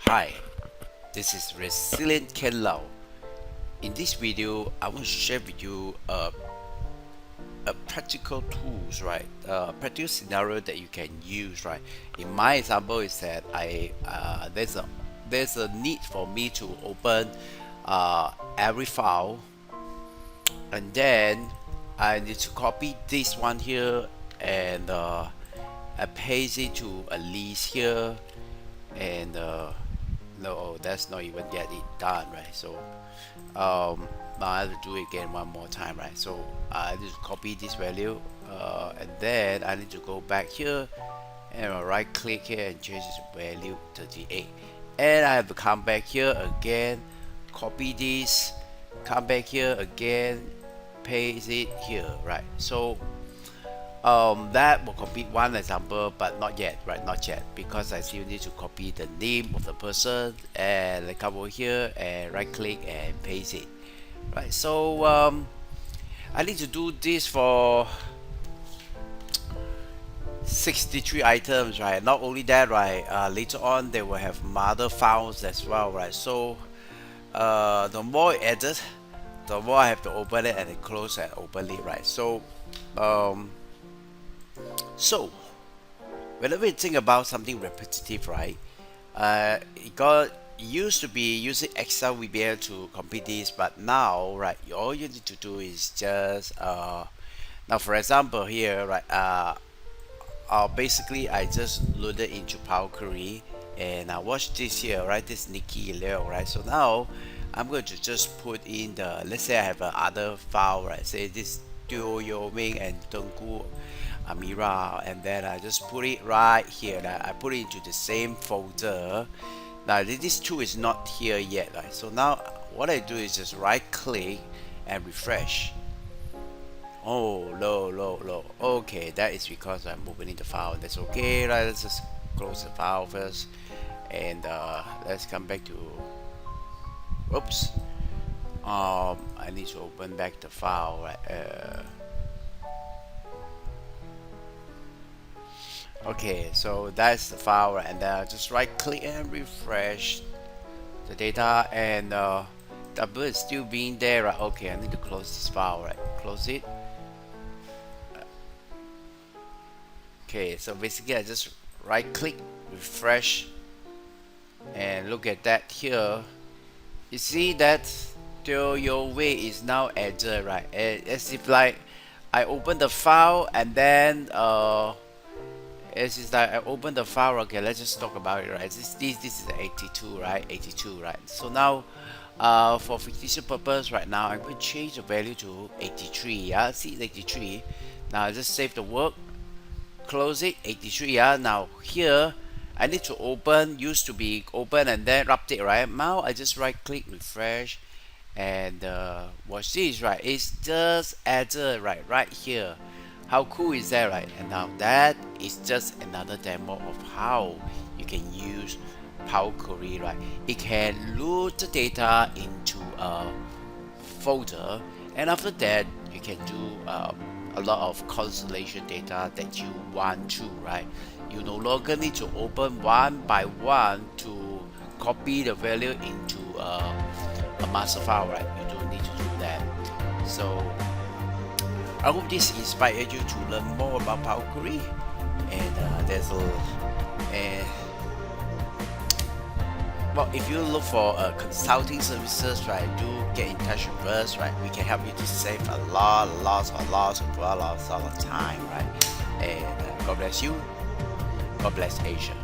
Hi, this is Resilient Ken Lau. In this video, I want to share with you a practical tools, right? Practical scenario that you can use, right? In my example, is that there's a need for me to open every file, and then I need to copy this one here and I paste it to a list here, and no, that's not even yet it done, right? So now I have to do it again one more time, right? So I need to copy this value, and then I need to go back here and I'll right click here and change this value 38, and I have to come back here again, copy this, come back here again, paste it here, right? So that will complete one example, but not yet, right? Not yet, because I still need to copy the name of the person, and I come over here and right click and paste it, right? So I need to do this for 63 items, right? Not only that, right, later on they will have mother files as well, right? So the more added, the more I have to open it and then close and open it, right? So so whenever you think about something repetitive, right, it used to be using Excel we be able to complete this, but now, right, all you need to do is just now for example here, right, basically I just loaded into Power Query, and I watch this here, right, this Nikki Leo, right? So now I'm going to just put in the, let's say I have other file, right, say this Teo Yo Ming and Tengku Amira, and then I just put it right here. I put it into the same folder. Now this tool is not here yet, right? So now what I do is just right click and refresh. Oh, low. Okay, that is because I'm opening the file. That's okay, right? Let's just close the file first, and let's come back to, oops, I need to open back the file, right? Okay, so that's the file, right? And then I just right click and refresh the data, and W is still being there, right? Okay, I need to close this file, right? Close it. Okay, so basically I just right click, refresh, and look at that here. You see that your way is now added, right? As if like I open the file, and then as is that I open the file. Okay, let's just talk about it, right? This is 82, right? 82, right? So now for fictitious purpose, right now I'm going to change the value to 83. Yeah, see 83. Now I just save the work, close it. 83. Yeah, now here I need to open, used to be open and then update, right? Now I just right click, refresh, and watch this, right? It's just added right here. How cool is that, right? And now that is just another demo of how you can use Power Query, right? It can load the data into a folder, and after that you can do a lot of constellation data that you want to, right? You no longer need to open one by one to copy the value into a master file, right? You don't need to do that. So I hope this inspired you to learn more about Power Query, and well, if you look for consulting services, right, do get in touch with us, right? We can help you to save a lot of time, right? And God bless you. God bless Asia.